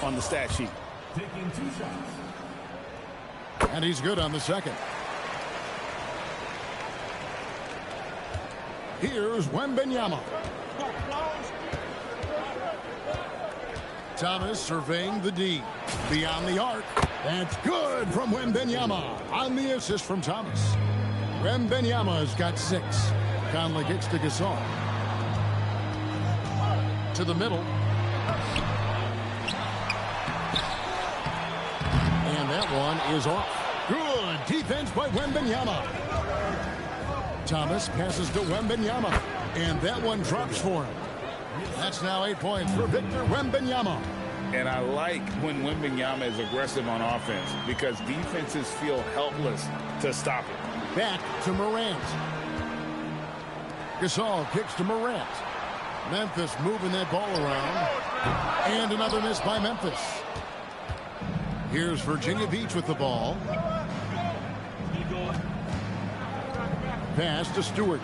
on the stat sheet. Taking 2 shots. And he's good on the second. Here's Wembanyama. Thomas surveying the D. Beyond the arc. That's good from Wembanyama on the assist from Thomas. Wembanyama's got 6. Conley kicks to Gasol. To the middle. And that one is off. Good defense by Wembanyama. Thomas passes to Wembanyama. And that one drops for him. That's now 8 points for Victor Wembanyama. And I like when Wembanyama is aggressive on offense because defenses feel helpless to stop it. Back to Morant. Gasol kicks to Morant. Memphis moving that ball around. And another miss by Memphis. Here's Virginia Beach with the ball. Pass to Stewart.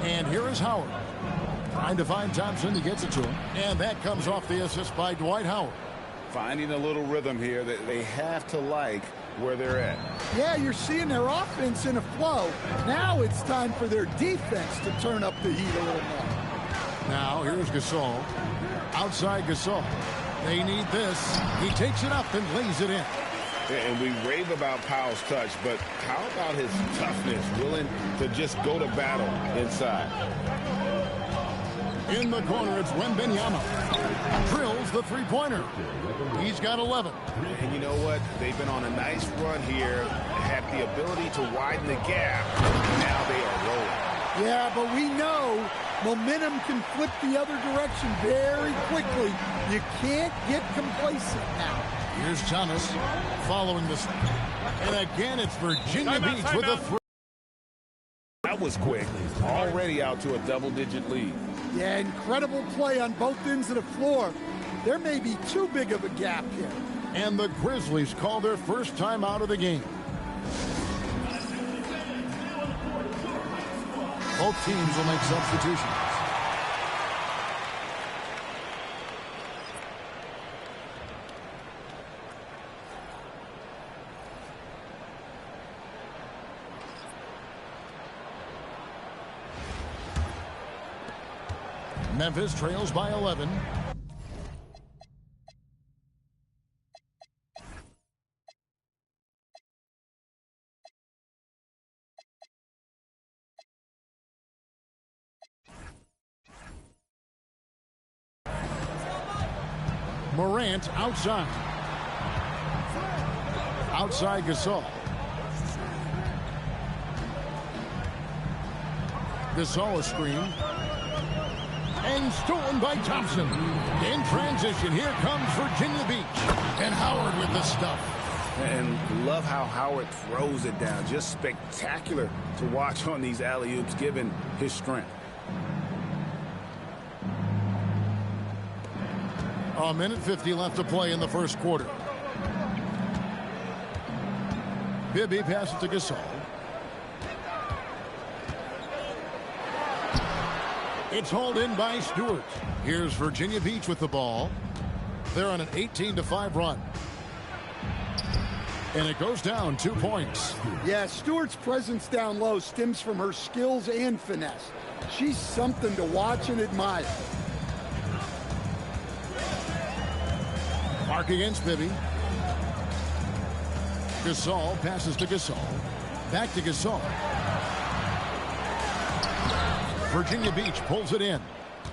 And here is Howard. Trying to find Thompson. He gets it to him. And that comes off the assist by Dwight Howard. Finding a little rhythm here that they have to like where they're at. Yeah, you're seeing their offense in a flow. Now it's time for their defense to turn up the heat a little more. Now here's Gasol. Outside Gasol. They need this. He takes it up and lays it in. And we rave about Powell's touch, but how about his toughness, willing to just go to battle inside? In the corner, it's Wembanyama. Drills the three-pointer. He's got 11. And you know what? They've been on a nice run here, had the ability to widen the gap. Now they are rolling. Yeah, but we know momentum can flip the other direction very quickly. You can't get complacent now. Here's Thomas following this. And again, it's Virginia Beach with a three. That was quick. Already out to a double-digit lead. Yeah, incredible play on both ends of the floor. There may be too big of a gap here. And the Grizzlies call their first time out of the game. Both teams will make substitutions. Memphis trails by 11. Morant outside. Outside Gasol. Gasol is screened. And stolen by Thompson. In transition, here comes Virginia Beach. And Howard with the stuff. And love how Howard throws it down. Just spectacular to watch on these alley-oops, given his strength. A minute 50 left to play in the first quarter. Bibby passes to Gasol. It's hauled in by Stewart. Here's Virginia Beach with the ball. They're on an 18-5 run. And it goes down 2 points. Yeah, Stewart's presence down low stems from her skills and finesse. She's something to watch and admire. Mark against Bibby. Gasol passes to Gasol. Back to Gasol. Virginia Beach pulls it in.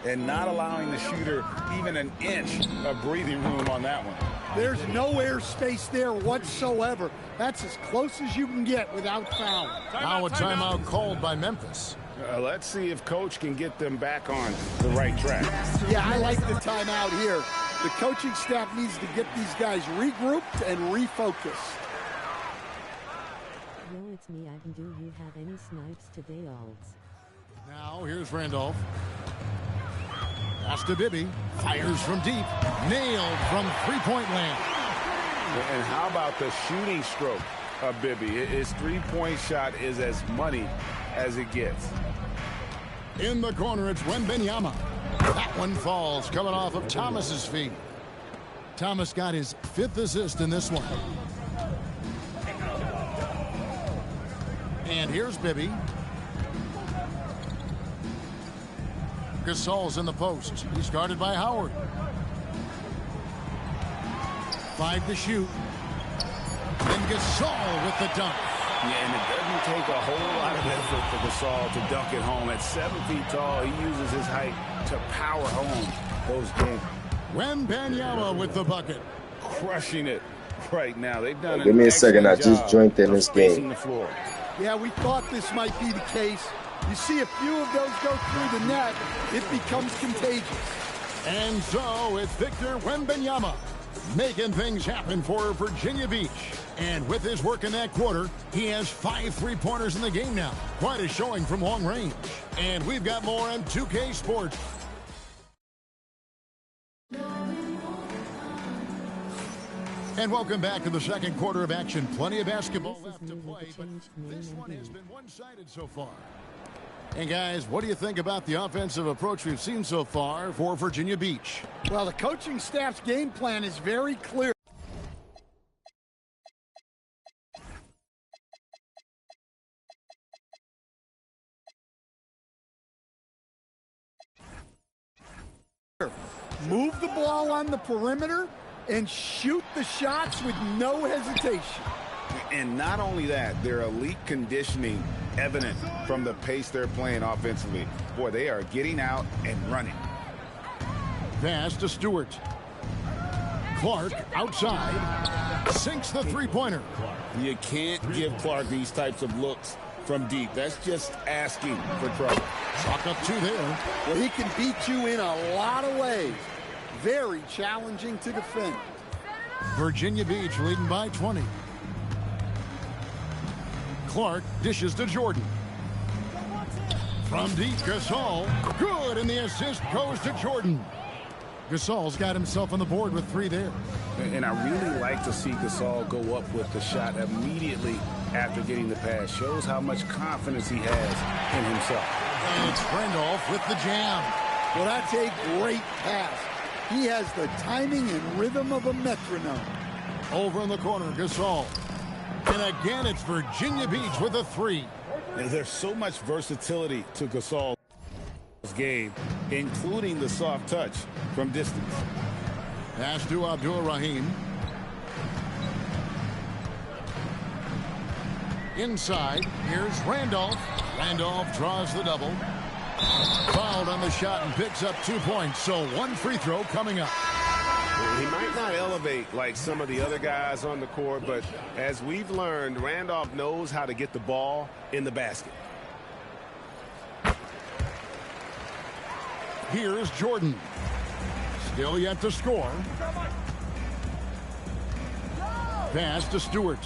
And not allowing the shooter even an inch of breathing room on that one. There's no air space there whatsoever. That's as close as you can get without foul. Now a timeout called by Memphis. Let's see if Coach can get them back on the right track. Yeah, I like the timeout here. The coaching staff needs to get these guys regrouped and refocused. Yo, it's me, Ivan. Do you have any snipes today, Alds? Now here's Randolph. Pass to Bibby. Fires from deep. Nailed from three-point land. And how about the shooting stroke of Bibby? His three-point shot is as money as it gets. In the corner, it's Wembanyama. That one falls, coming off of Thomas's feet. Thomas got his 5th assist in this one. And here's Bibby. Gasol's in the post. He's guarded by Howard. 5 to shoot. And Gasol with the dunk. Yeah, and it doesn't take a whole lot of effort for Gasol to dunk it home. At 7 feet tall, he uses his height to power home those games. Wembanyama with the bucket. Crushing it right now. They've done Give me a second. I just joined in this game. Yeah, we thought this might be the case. You see a few of those go through the net, it becomes contagious. And so it's Victor Wembanyama making things happen for Virginia Beach. And with his work in that quarter, he has 5 3-pointers in the game now. Quite a showing from long range. And we've got more on 2K Sports. And welcome back to the second quarter of action. Plenty of basketball left to play, but this one has been one-sided so far. And guys, what do you think about the offensive approach we've seen so far for Virginia Beach? Well, the coaching staff's game plan is very clear. Move the ball on the perimeter and shoot the shots with no hesitation. And not only that, their elite conditioning evident from the pace they're playing offensively. Boy, they are getting out and running. Pass to Stewart. Clark outside. Sinks the three-pointer. You can't give Clark these types of looks from deep. That's just asking for trouble. Chalk up 2 there. Well, he can beat you in a lot of ways. Very challenging to defend. Virginia Beach leading by 20. Clark dishes to Jordan. From deep, Gasol. Good, and the assist goes to Jordan. Gasol's got himself on the board with 3 there. And I really like to see Gasol go up with the shot immediately after getting the pass. Shows how much confidence he has in himself. And it's Randolph with the jam. Well, that's a great pass. He has the timing and rhythm of a metronome. Over in the corner, Gasol. And again, it's Virginia Beach with a 3. There's so much versatility to Gasol's game, including the soft touch from distance. Pass to Abdul-Rahim. Inside, here's Randolph. Randolph draws the double. Fouled on the shot and picks up 2 points. So 1 free throw coming up. He might not elevate like some of the other guys on the court, but as we've learned, Randolph knows how to get the ball in the basket. Here's Jordan. Still yet to score. Pass to Stewart.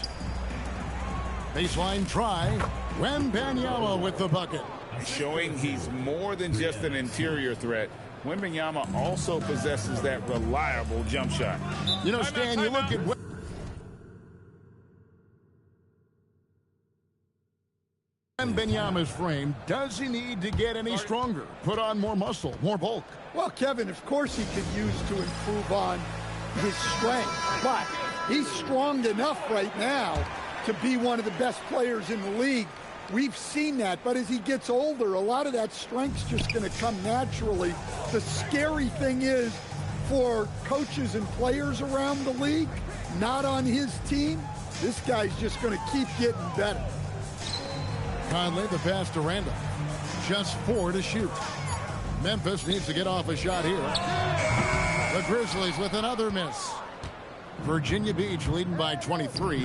Baseline try. Wembanyama with the bucket. Showing he's more than just an interior threat. Wembanyama also possesses that reliable jump shot. You know, Stan, you look at Wembanyama's frame. Does he need to get any stronger? Put on more muscle, more bulk? Well, Kevin, of course he could use to improve on his strength, but he's strong enough right now to be one of the best players in the league. We've seen that, but as he gets older, a lot of that strength's just going to come naturally. The scary thing is for coaches and players around the league, not on his team, this guy's just going to keep getting better. Conley, the pass to Randall. Just 4 to shoot. Memphis needs to get off a shot here. The Grizzlies with another miss. Virginia Beach leading by 23.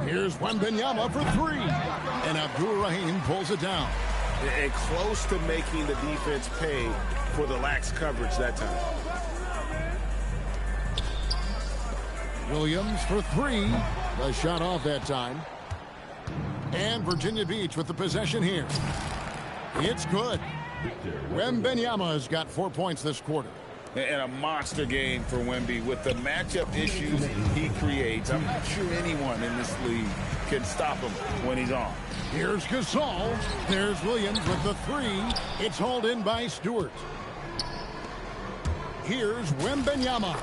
Here's Wembanyama for 3. And Abdul-Rahim pulls it down. And close to making the defense pay for the lax coverage that time. Williams for 3. The shot off that time. And Virginia Beach with the possession here. It's good. Wembanyama's got 4 points this quarter. And a monster game for Wemby with the matchup issues he creates. I'm not sure anyone in this league can stop him when he's on. Here's Gasol. There's Williams with the 3. It's hauled in by Stewart. Here's Wembanyama.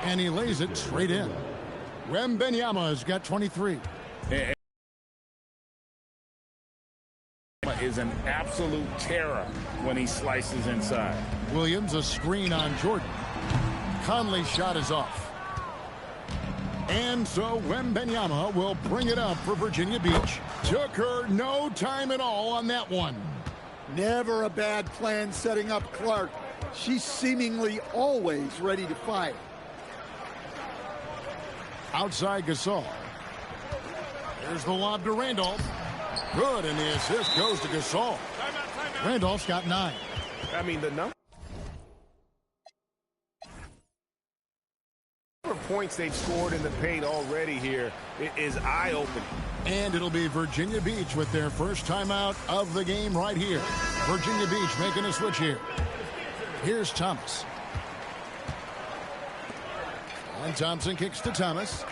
And he lays it straight in. Wembanyama's got 23. Is an absolute terror when he slices inside. Williams, a screen on Jordan. Conley's shot is off. And so Wembanyama will bring it up for Virginia Beach. Took her no time at all on that one. Never a bad plan setting up Clark. She's seemingly always ready to fire. Outside Gasol. There's the lob to Randolph. Good, and the assist goes to Gasol. Randolph's got 9. I mean, the number of points they've scored in the paint already here is eye-opening. And it'll be Virginia Beach with their first timeout of the game right here. Virginia Beach making a switch here. Here's Thomas. And Thompson kicks to Thomas.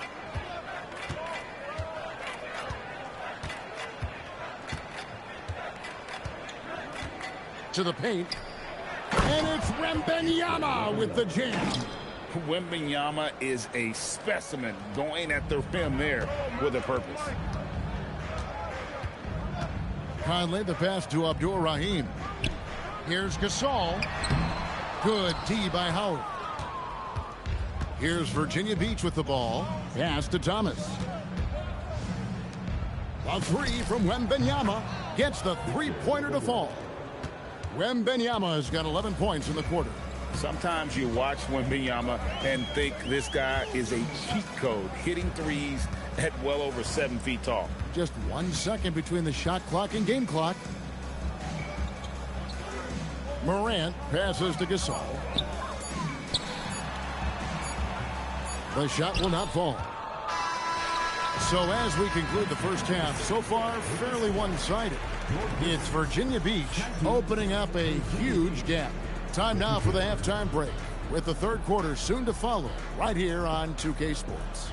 To the paint. And it's Wembanyama with the jam. Wembanyama is a specimen going at the rim there with a purpose. Conley, the pass to Abdul Rahim. Here's Gasol. Good D by Howard. Here's Virginia Beach with the ball. Pass to Thomas. A 3 from Wembanyama. Gets the three-pointer to fall. Wembanyama has got 11 points in the quarter. Sometimes you watch Wembanyama and think this guy is a cheat code, hitting threes at well over 7 feet tall. Just 1 second between the shot clock and game clock. Morant passes to Gasol. The shot will not fall. So as we conclude the first half, so far fairly one-sided. It's Virginia Beach opening up a huge gap. Time now for the halftime break, with the third quarter soon to follow right here on 2K Sports.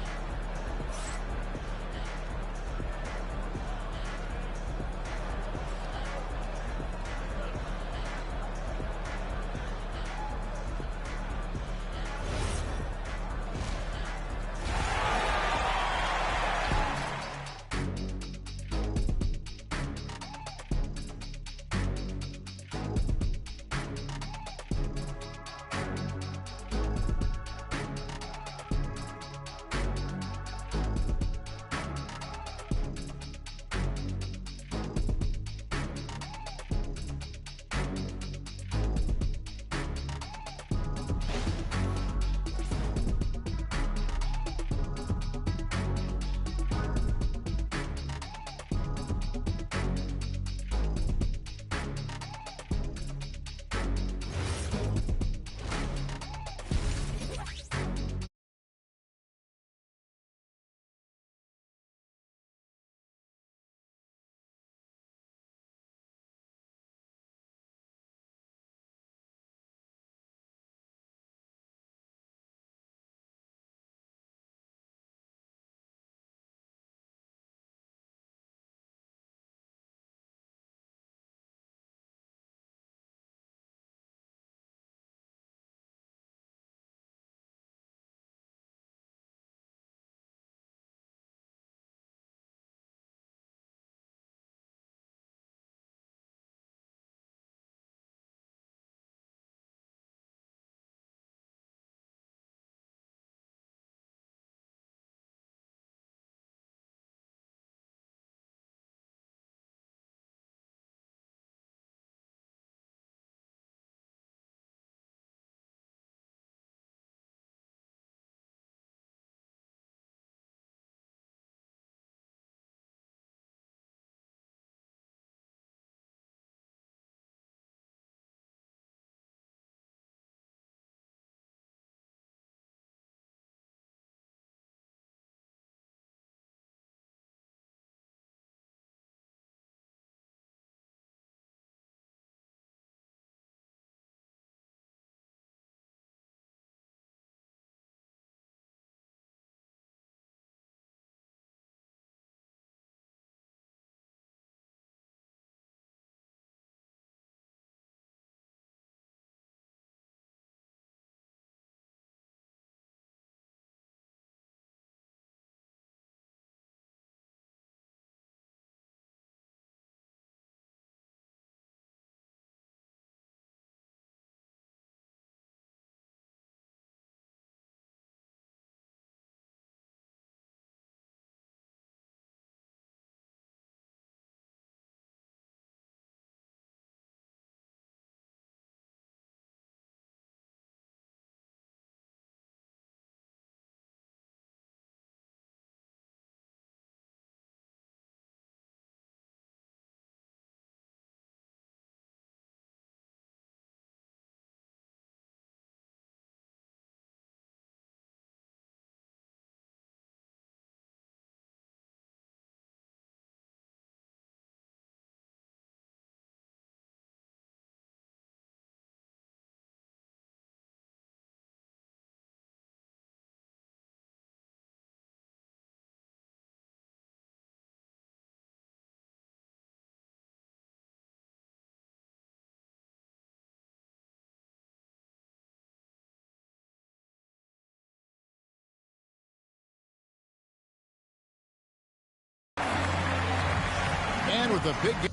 line with a big game.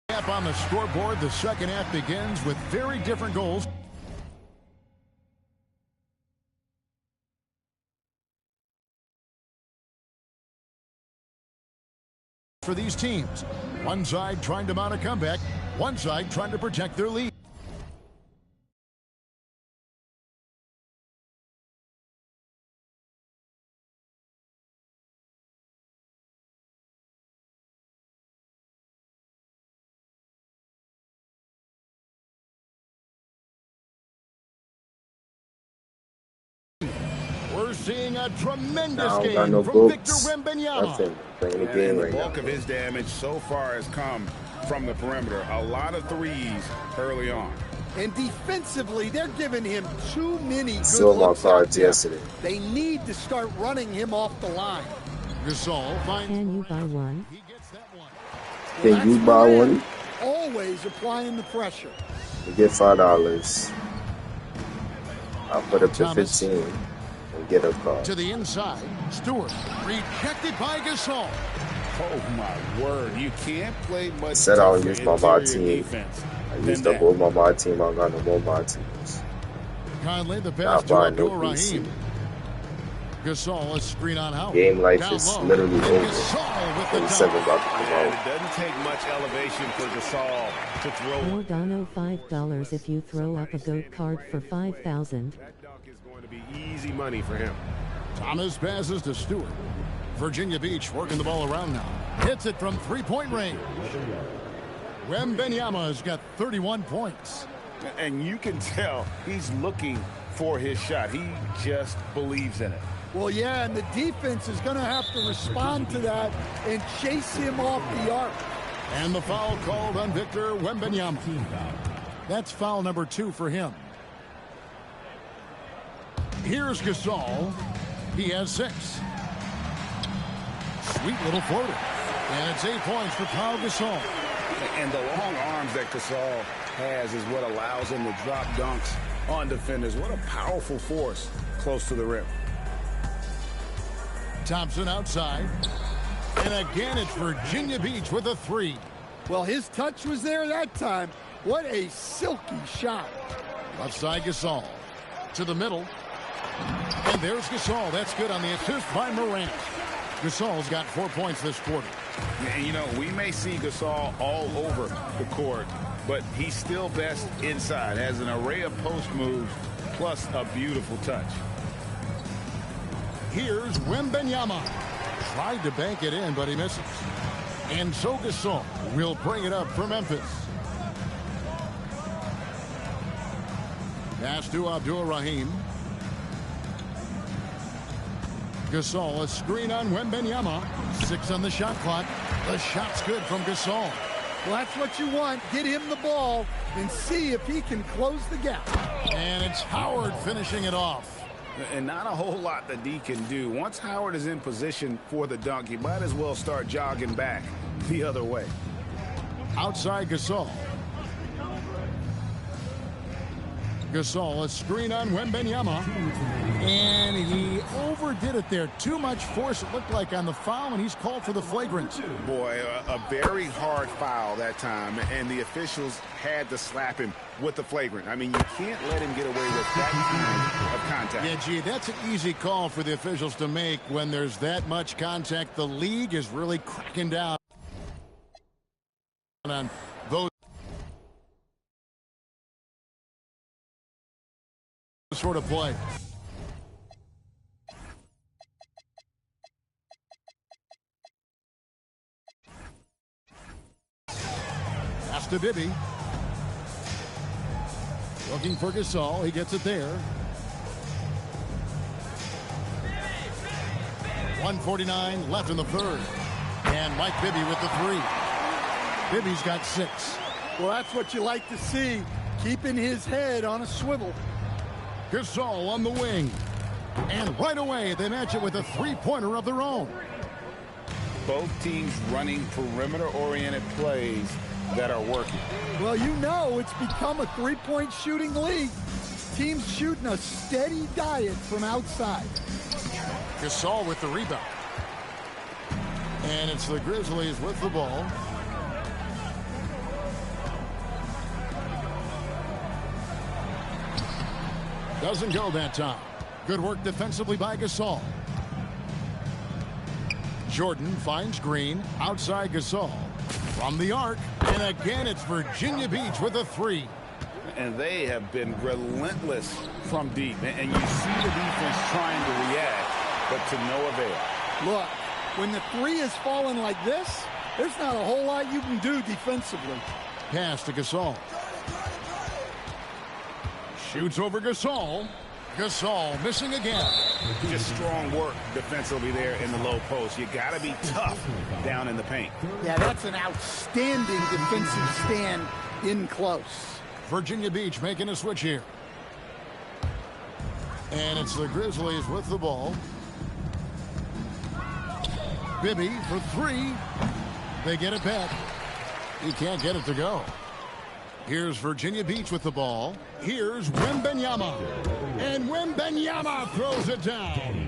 Up on the scoreboard, the second half begins with very different goals for these teams. One side trying to mount a comeback, one side trying to protect their lead. We're seeing a tremendous game no from books. Victor Wembanyama. Nothing. Playing the game And the right bulk now. of his damage so far has come from the perimeter. A lot of threes early on. And defensively, they're giving him too many good Saw my looks out cards there. yesterday. They need to start running him off the line. Gasol finds. Can you buy one? He gets that one. Can you That's buy Morant, one? Always applying the pressure. You get $5. I'll put up to Thomas. 15 and get a card. To the inside, Stewart rejected by Gasol. Oh my word! You can't play much. Said I'll tougher use my interior mod team. defense I than used up that. all my mod team. I got no more mod teams. Conley, the pass Not to buying no Abdul PC. Rahim. Gasol, a screen on Howard. Game life Down is low. literally over. Gasol with the 27 dunk. about to come And out. it doesn't take much elevation for Gasol to throw. Giordano $5 if you throw up a GOAT card for 5,000. That dunk is going to be easy money for him. Thomas passes to Stewart. Virginia Beach working the ball around now. Hits it from three-point range. Wembanyama has got 31 points. And you can tell he's looking for his shot. He just believes in it. Well, yeah, and the defense is going to have to respond to that and chase him off the arc. And the foul called on Victor Wembanyama. That's foul number 2 for him. Here's Gasol. He has 6. Sweet little floater. And it's 8 points for Pau Gasol. And the long arms that Gasol has is what allows him to drop dunks on defenders. What a powerful force close to the rim. Thompson outside. And again, it's Virginia Beach with a 3. Well, his touch was there that time. What a silky shot. Left side Gasol. To the middle. And there's Gasol. That's good on the assist by Morant. Gasol's got 4 points this quarter. And, you know, we may see Gasol all over the court, but he's still best inside. Has an array of post moves, plus a beautiful touch. Here's Wembanyama. Tried to bank it in, but he misses. And so Gasol will bring it up for Memphis. Pass to Abdul Rahim. Gasol, a screen on Wembanyama. 6 on the shot clock. The shot's good from Gasol. Well, that's what you want. Get him the ball and see if he can close the gap. And it's Howard finishing it off. And not a whole lot that D can do. Once Howard is in position for the dunk, he might as well start jogging back the other way. Outside Gasol. Gasol, a screen on Wembanyama. And he overdid it there. Too much force, it looked like, on the foul, and he's called for the flagrant. Boy, a very hard foul that time, and the officials had to slap him with the flagrant. I mean, you can't let him get away with that kind of contact. Yeah, gee, that's an easy call for the officials to make when there's that much contact. The league is really cracking down on those sort of play. Pass to Bibby. Looking for Gasol. He gets it there. 1:49 left in the third. And Mike Bibby with the 3. Bibby's got 6. Well, that's what you like to see. Keeping his head on a swivel. Gasol on the wing. And right away, they match it with a 3-pointer of their own. both teams running perimeter-oriented plays that are working. Well, you know it's become a three-point shooting league. Teams shooting a steady diet from outside. Gasol with the rebound. And it's the Grizzlies with the ball. Doesn't go that time. Good work defensively by Gasol. Jordan finds Green outside Gasol. From the arc, and again it's Virginia Beach with a three. And they have been relentless from deep. And you see the defense trying to react, but to no avail. Look, when the three is falling like this, there's not a whole lot you can do defensively. Pass to Gasol. Shoots over Gasol. Gasol missing again. Just strong work defensively there in the low post. You got to be tough down in the paint. Yeah, that's an outstanding defensive stand in close. Virginia Beach making a switch here. And it's the Grizzlies with the ball. Bibby for three. They get it back. He can't get it to go. Here's Virginia Beach with the ball. Here's Wembanyama. And Wembanyama throws it down.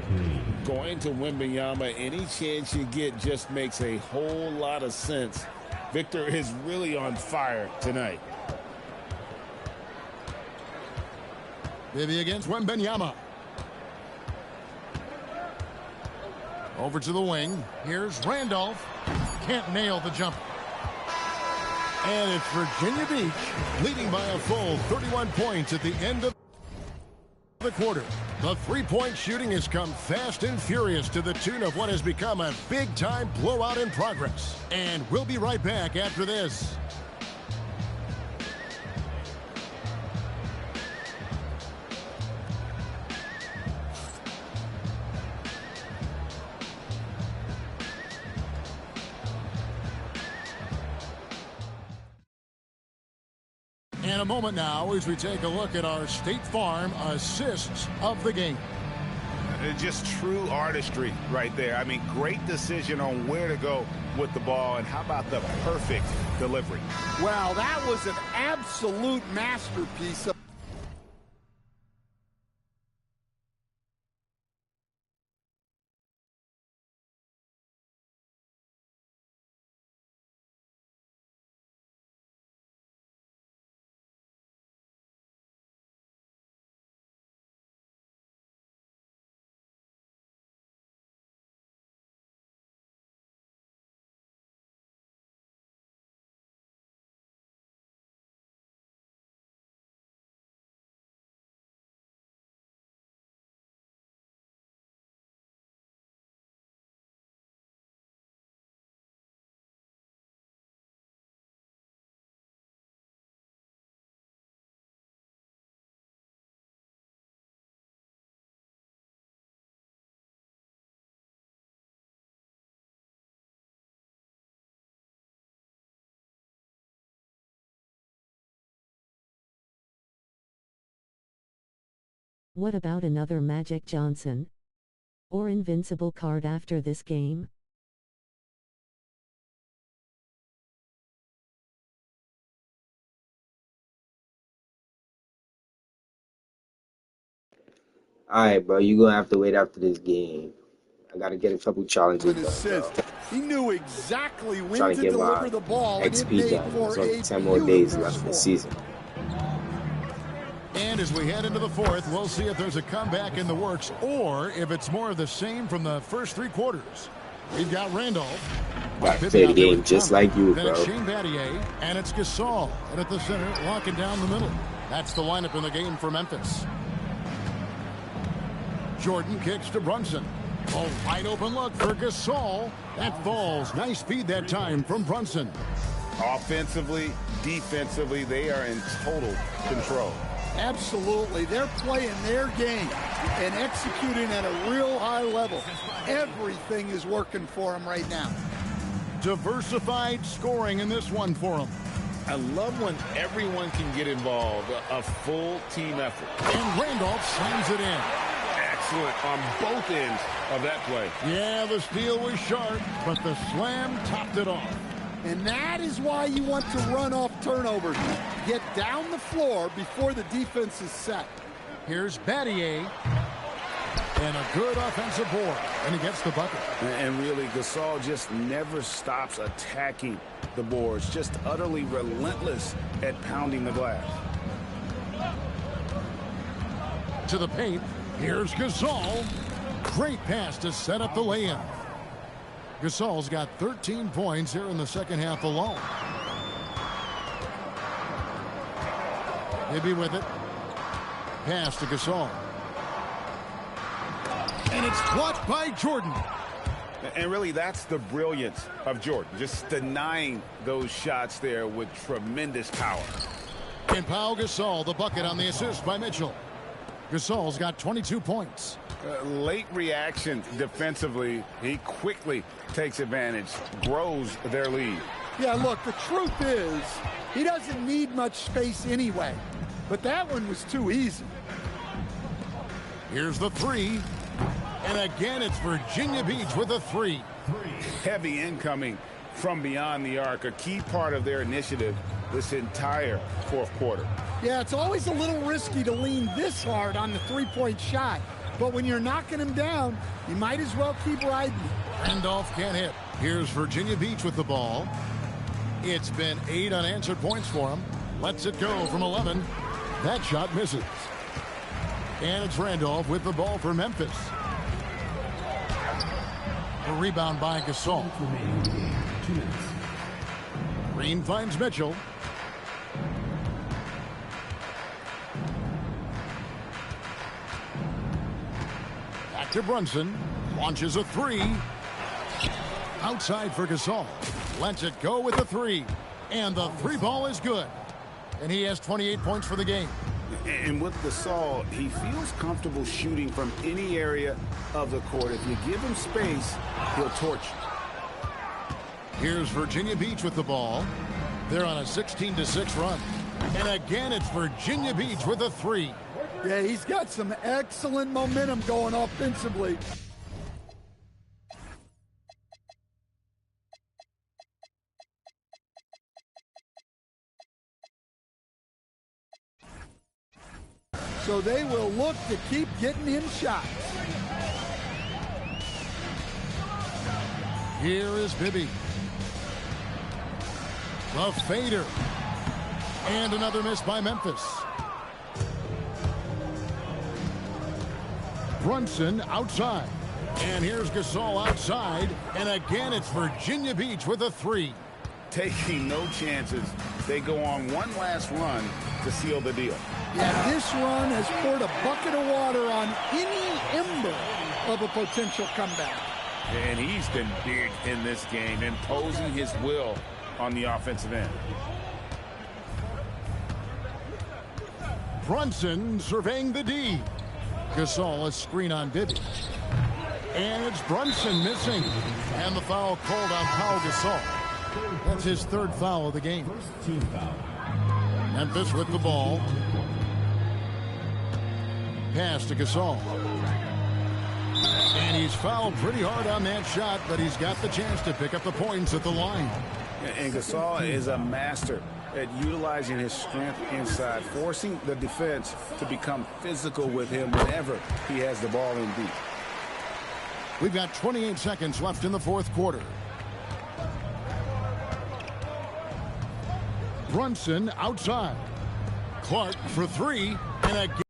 Going to Wembanyama, any chance you get just makes a whole lot of sense. Victor is really on fire tonight. Bibby against Wembanyama. Over to the wing. Here's Randolph. Can't nail the jumper. And it's Virginia Beach leading by a full 31 points at the end of the quarter. The three-point shooting has come fast and furious to the tune of what has become a big-time blowout in progress. And we'll be right back after this. In a moment now as we take a look at our State Farm assists of the game. Just true artistry right there. I mean, great decision on where to go with the ball, and how about the perfect delivery? Well, that was an absolute masterpiece. What about another Magic Johnson or invincible card after this game? All right, bro. You're going to have to wait after this game. I got to get a couple challenges Good done, assist. bro. He knew exactly when Trying to to get deliver my the ball, and it XP made done. for There's a only 10 more days beautiful left in the score. season. And as we head into the fourth, we'll see if there's a comeback in the works or if it's more of the same from the first three quarters. We've got Randolph. Got to play the game just like you, Then it's bro. Shane Battier, and it's Gasol. And at the center, locking down the middle. That's the lineup in the game for Memphis. Jordan kicks to Brunson. A wide open look for Gasol. That falls. Nice feed that time from Brunson. Offensively, defensively, they are in total control. Absolutely. They're playing their game and executing at a real high level. Everything is working for them right now. Diversified scoring in this one for them. I love when everyone can get involved, a full team effort. And Randolph slams it in. excellent on both ends of that play. Yeah, the steal was sharp, but the slam topped it off. And that is why you want to run off turnovers. Get down the floor before the defense is set. Here's Battier. And a good offensive board. And he gets the bucket. And really, Gasol just never stops attacking the boards. Just utterly relentless at pounding the glass. To the paint. Here's Gasol. Great pass to set up the lay-in. Gasol's got 13 points here in the second half alone. Maybe with it. Pass to Gasol. And it's blocked by Jordan. And really, that's the brilliance of Jordan. Just denying those shots there with tremendous power. And Pau Gasol, the bucket on the assist by Mitchell. Gasol's got 22 points. Late reaction defensively. He quickly takes advantage, grows their lead. Yeah, look, the truth is, he doesn't need much space anyway. But that one was too easy. Here's the three. And again, it's Virginia Beach with a three. Heavy incoming from beyond the arc, a key part of their initiative this entire fourth quarter. Yeah, it's always a little risky to lean this hard on the three-point shot. But when you're knocking him down, you might as well keep riding it. Randolph can't hit. Here's Virginia Beach with the ball. It's been 8 unanswered points for him. Lets it go from 11. That shot misses. And it's Randolph with the ball for Memphis. A rebound by Gasol. Green finds Mitchell. Back to Brunson. Launches a three. Outside for Gasol. Lets it go with the three. And the three ball is good. And he has 28 points for the game. And with Gasol, he feels comfortable shooting from any area of the court. If you give him space, he'll torch you. Here's Virginia Beach with the ball. They're on a 16-6 run. And again, it's Virginia Beach with a three. Yeah, he's got some excellent momentum going offensively. So they will look to keep getting him shots. Here is Bibby. The fader. And another miss by Memphis. Brunson outside. And here's Gasol outside. And again, it's Virginia Beach with a three. Taking no chances. They go on one last run to seal the deal. Yeah, this run has poured a bucket of water on any ember of a potential comeback. And he's been big in this game, imposing his will on the offensive end. Brunson surveying the D. Gasol, a screen on Bibby. And it's Brunson missing. And the foul called on Pau Gasol. That's his third foul of the game. Memphis with the ball. Pass to Gasol. And he's fouled pretty hard on that shot, but he's got the chance to pick up the points at the line. And Gasol is a master at utilizing his strength inside, forcing the defense to become physical with him whenever he has the ball in deep. We've got 28 seconds left in the fourth quarter. Brunson outside. Clark for three. And again.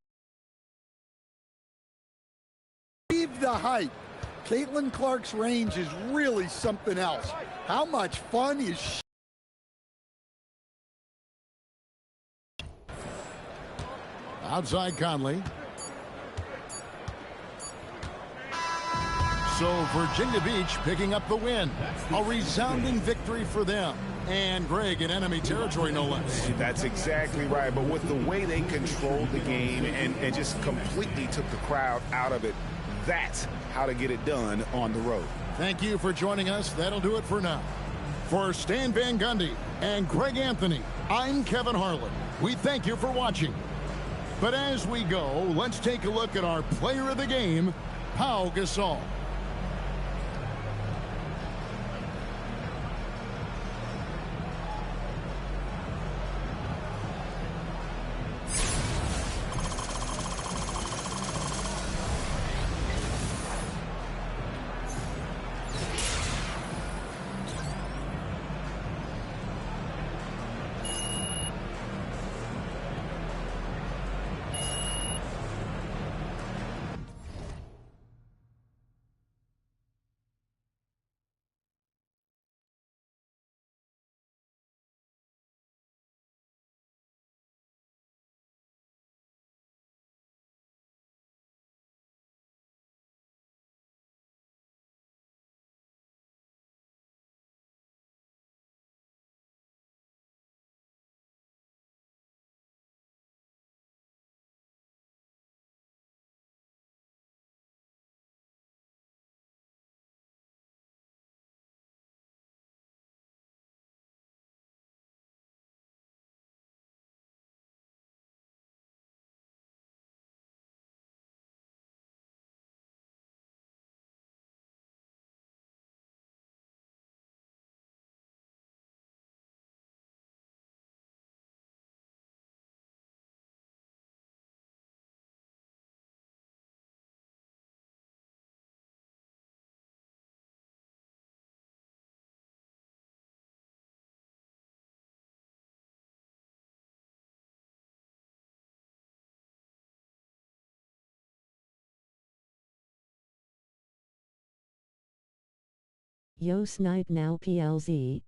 Leave the hype. Caitlin Clark's range is really something else. How much fun is she? Outside Conley. So Virginia Beach picking up the win. A resounding victory for them. And Greg in enemy territory, no less. That's exactly right. But with the way they controlled the game and just completely took the crowd out of it, that's how to get it done on the road. Thank you for joining us. That'll do it for now. For Stan Van Gundy and Greg Anthony, I'm Kevin Harlan. We thank you for watching. But as we go, let's take a look at our player of the game, Pau Gasol. Yo snipe now PLZ.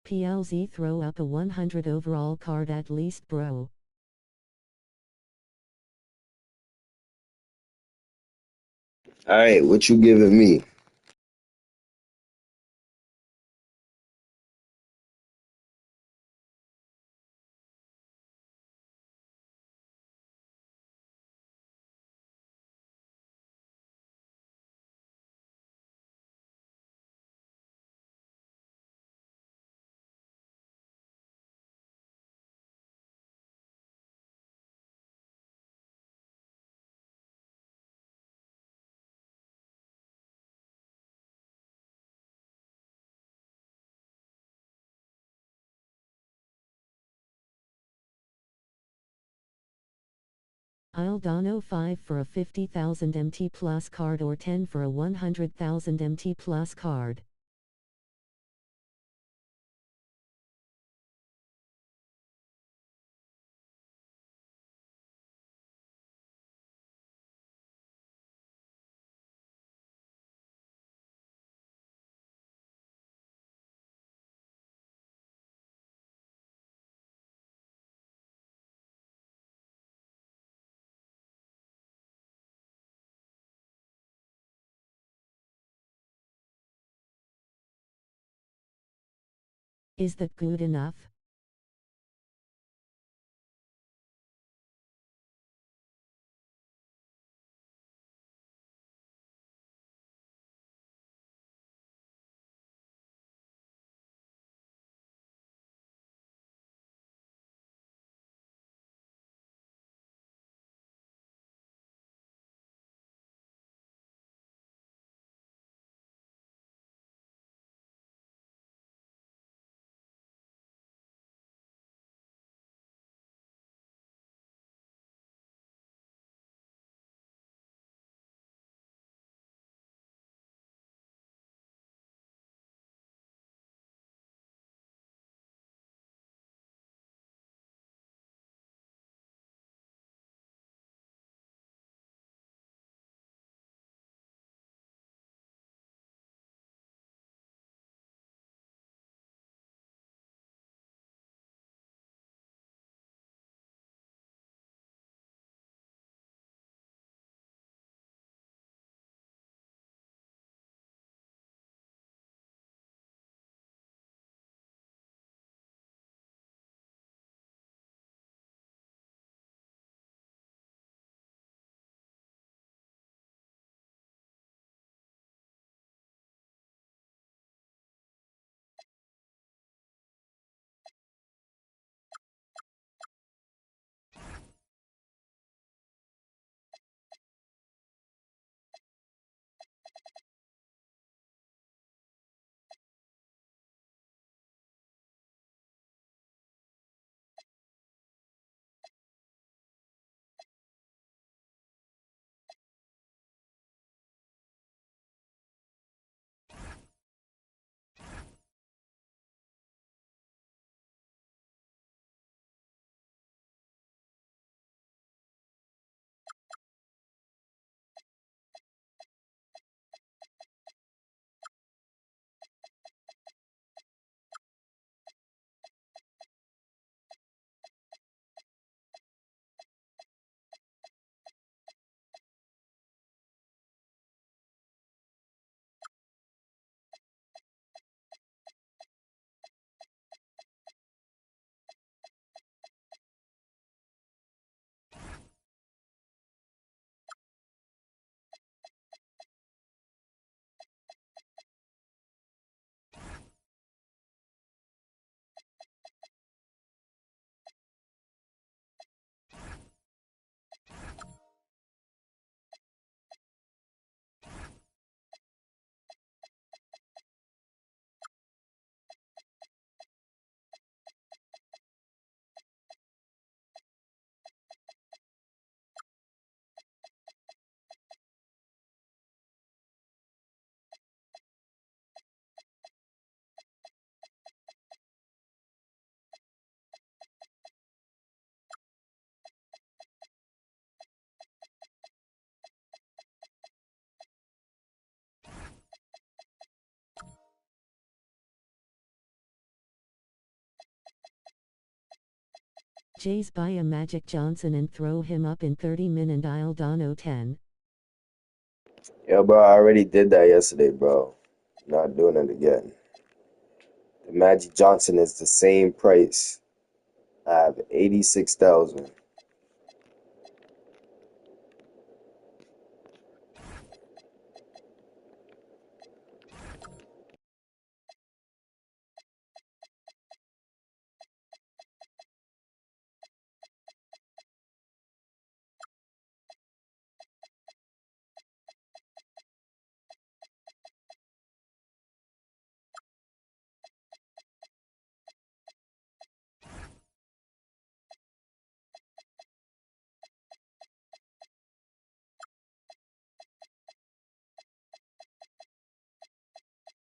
PLZ throw up a 100 overall card at least, bro. Alright, what you giving me? I'll dono 5 for a 50,000 MT plus card or 10 for a 100,000 MT plus card. Is that good enough? Jays buy a Magic Johnson and throw him up in 30-min and I'll dono 10. Yo, bro, I already did that yesterday, bro. Not doing it again. The Magic Johnson is the same price. I have 86,000.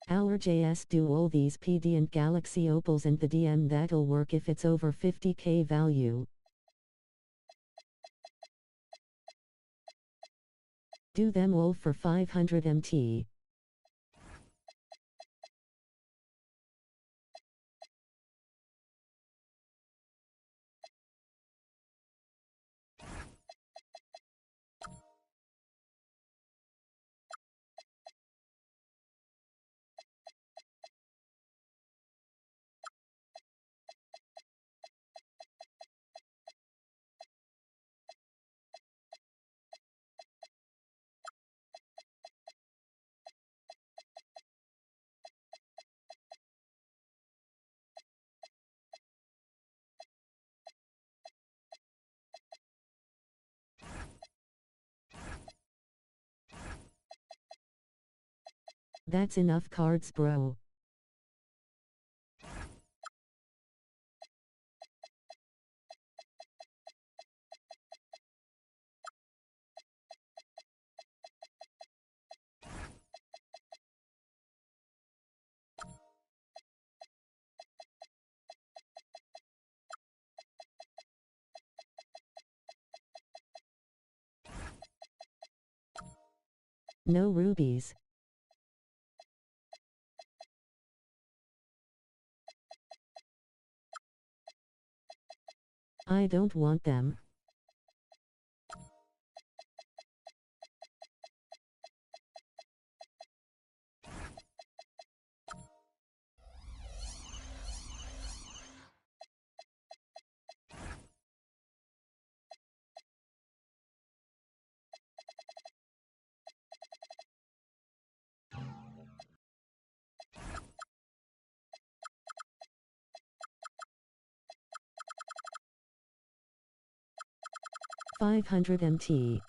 Our JS do all these PD and Galaxy Opals and the DM that'll work if it's over 50k value. Do them all for 500 MT. That's enough cards, bro. No rubies. I don't want them. $500 MT.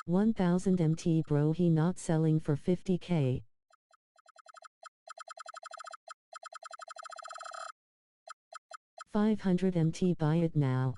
$1,000 MT, bro. He not selling for 50k. $500 MT, buy it now.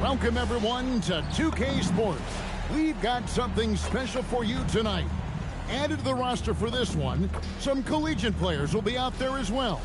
Welcome, everyone, to 2K Sports. We've got something special for you tonight. Added to the roster for this one, some collegiate players will be out there as well.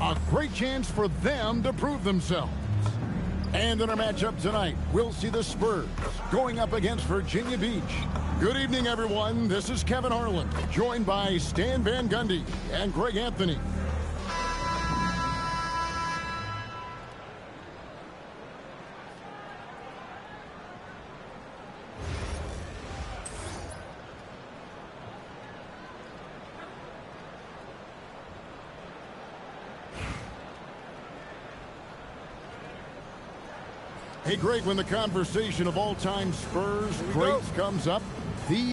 A great chance for them to prove themselves. And in our matchup tonight, we'll see the Spurs going up against Virginia Beach. Good evening, everyone. This is Kevin Harlan, joined by Stan Van Gundy and Greg Anthony. Hey, Greg, when the conversation of all-time Spurs greats comes up, the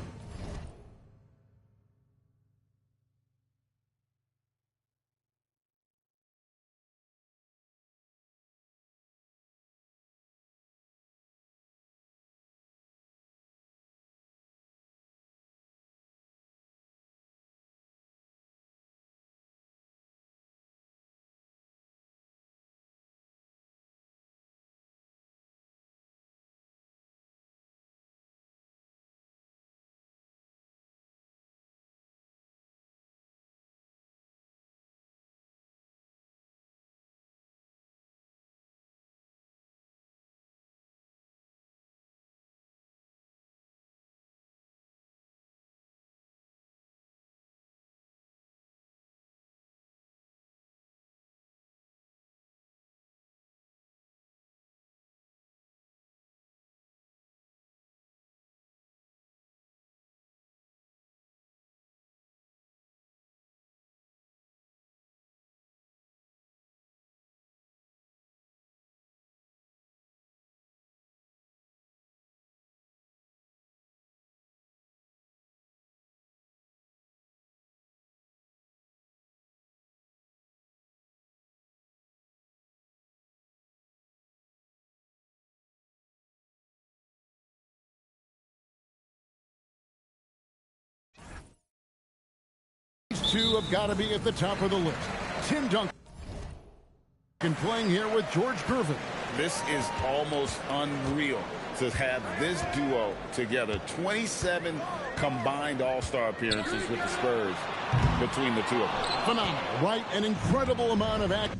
these two have got to be at the top of the list. Tim Duncan playing here with George Gervin. This is almost unreal to have this duo together. 27 combined All-Star appearances with the Spurs between the two of them. Phenomenal, right? An incredible amount of action.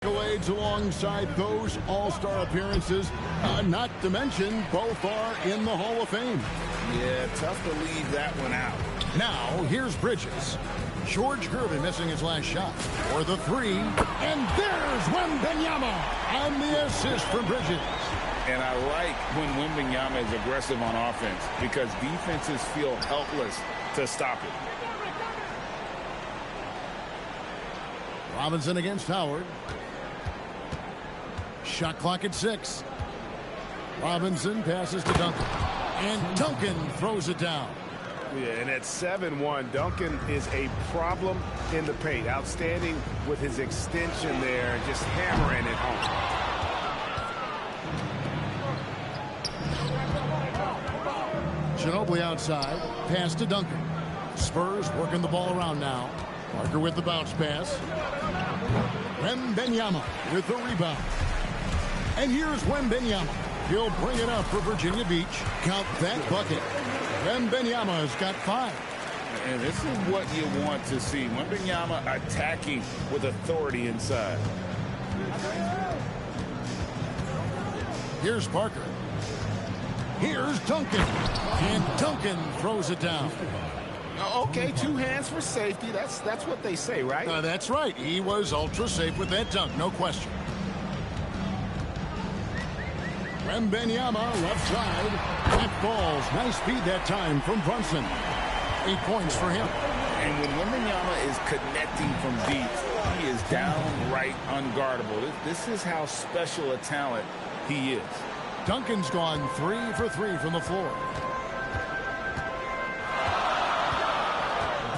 accolades alongside those all-star appearances. Not to mention, both are in the Hall of Fame. Yeah, tough to leave that one out. Now, here's Bridges. George Gervin missing his last shot for the three. And there's Wembanyama on the assist from Bridges. And I like when Wembanyama is aggressive on offense because defenses feel helpless to stop it. Robinson against Howard. Shot clock at 6. Robinson passes to Duncan. And Duncan throws it down. Yeah, and at 7-1, Duncan is a problem in the paint. Outstanding with his extension there, just hammering it home. Ginobili outside. Pass to Duncan. Spurs working the ball around now. Parker with the bounce pass. Wembanyama with the rebound. And here's Wembanyama. He'll bring it up for Virginia Beach. Count that bucket. Wembanyama's got 5. And this is what you want to see. Wembanyama attacking with authority inside. Here's Parker. Here's Duncan. And Duncan throws it down. Okay, 2 hands for safety. That's what they say, right? That's right. He was ultra safe with that dunk, no question. Wembanyama left side. That falls. Nice speed that time from Brunson. 8 points for him. And when Wembanyama is connecting from deep, he is downright unguardable. This is how special a talent he is. Duncan's gone 3 for 3 from the floor.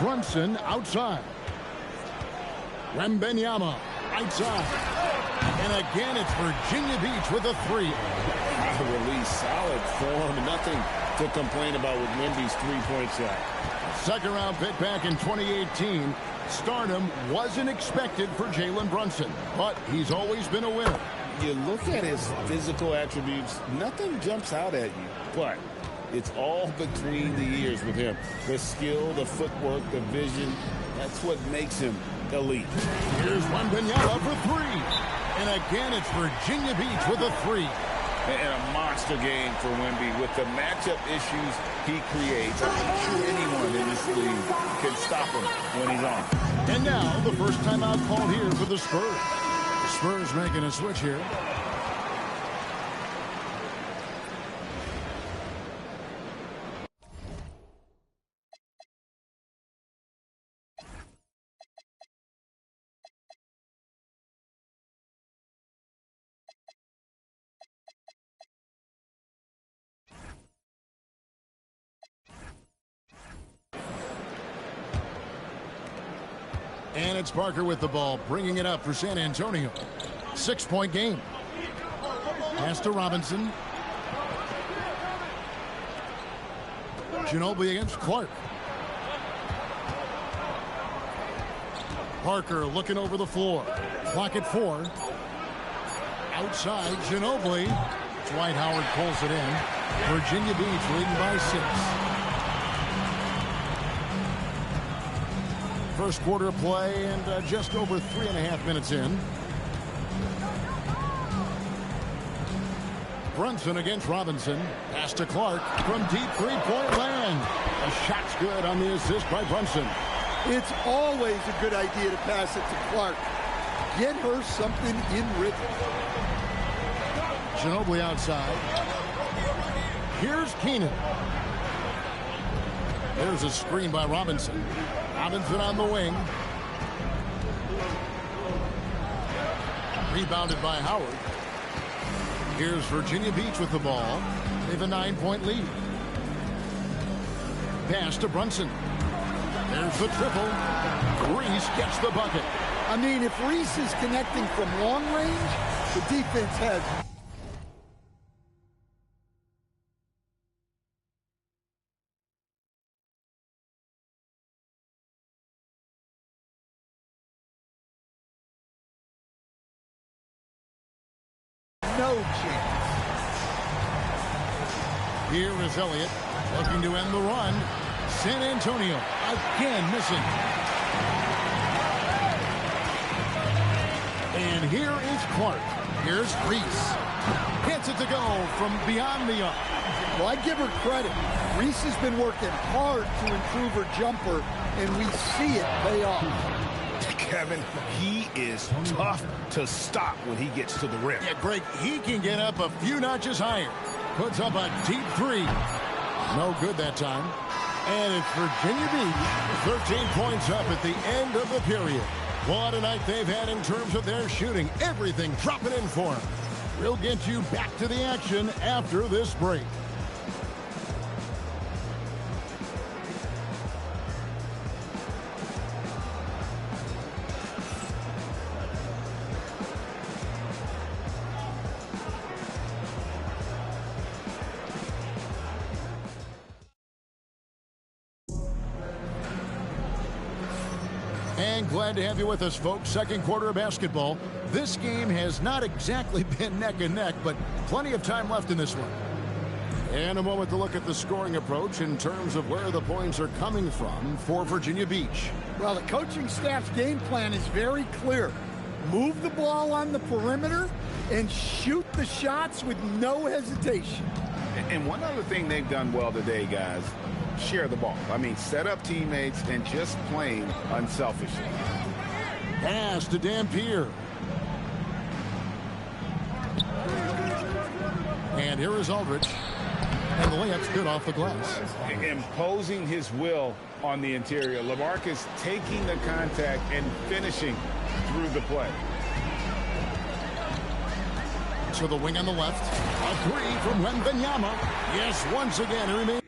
Brunson outside. Wembanyama outside. And again, it's Virginia Beach with a 3. Release, solid form, nothing to complain about with Wemby's three-point shot. Second round pick back in 2018. Stardom wasn't expected for Jalen Brunson, but he's always been a winner. You look at his physical attributes, nothing jumps out at you, but it's all between the ears with him. The skill, the footwork, the vision, that's what makes him elite. Here's Wembanyama for 3. And again, it's Virginia Beach with a 3. And a monster game for Wemby. With the matchup issues he creates, I'm not sure anyone in this league can stop him when he's on. And now, the first timeout called here for the Spurs. The Spurs making a switch here. And it's Parker with the ball, bringing it up for San Antonio. 6-point game. Pass to Robinson. Ginobili against Clark. Parker looking over the floor. Clock at 4. Outside, Ginobili. Dwight Howard pulls it in. Virginia Beach leading by 6. First quarter play and just over 3.5 minutes in. Brunson against Robinson. Pass to Clark from deep three-point land. The shot's good on the assist by Brunson. It's always a good idea to pass it to Clark. Get her something in rhythm. Ginobili outside. Here's Keenan. There's a screen by Robinson. Robinson on the wing. Rebounded by Howard. Here's Virginia Beach with the ball. They have a 9-point lead. Pass to Brunson. There's the triple. Reese gets the bucket. I mean, if Reese is connecting from long range, the defense has no chance. Here is Elliott looking to end the run. San Antonio again missing. And here is Clark. Here's Reese. Gets it to go from beyond the arc. Well, I give her credit. Reese has been working hard to improve her jumper, and we see it pay off. Kevin, he is tough to stop when he gets to the rim. Yeah, Greg, he can get up a few notches higher. Puts up a deep three. No good that time. And it's Virginia Beach, 13 points up at the end of the period. What a night they've had in terms of their shooting. Everything dropping in for them. We'll get you back to the action after this break. And glad to have you with us, folks. Second quarter of basketball. This game has not exactly been neck and neck, but plenty of time left in this one. And a moment to look at the scoring approach in terms of where the points are coming from for Virginia Beach. Well, the coaching staff's game plan is very clear. Move the ball on the perimeter and shoot the shots with no hesitation. And one other thing they've done well today, guys, share the ball. I mean, set up teammates and just playing unselfishly. Pass to Dampier. And here is Aldridge. And the layup's good off the glass. Imposing his will on the interior. LaMarcus taking the contact and finishing through the play. To the wing on the left. A three from Wembanyama. Yes, once again, it remains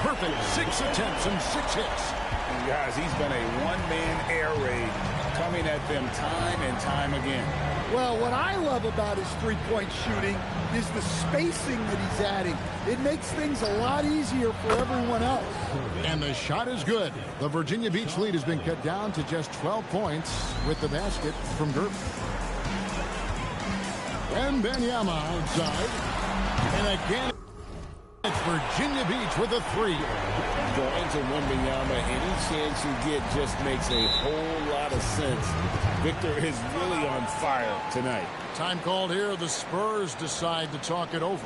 perfect. 6 attempts and 6 hits. And guys, he's been a one-man air raid coming at them time and time again. Well, what I love about his three-point shooting is the spacing that he's adding. It makes things a lot easier for everyone else. And the shot is good. The Virginia Beach lead has been cut down to just 12 points with the basket from Gerb. Wembanyama outside. And again, it's Virginia Beach with a three. Going to Wembanyama, any chance you get just makes a whole lot of sense. Victor is really on fire tonight. Time called here. The Spurs decide to talk it over.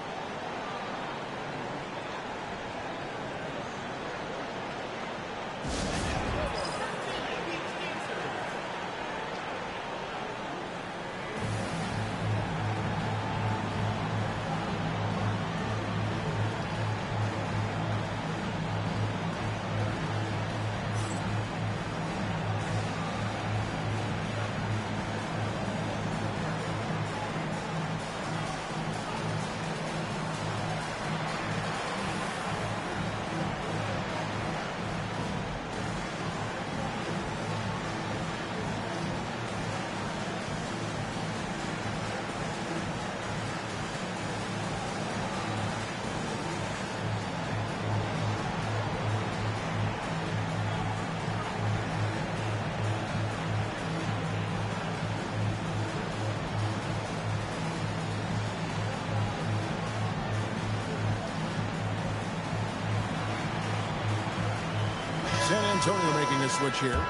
San Antonio making a switch here.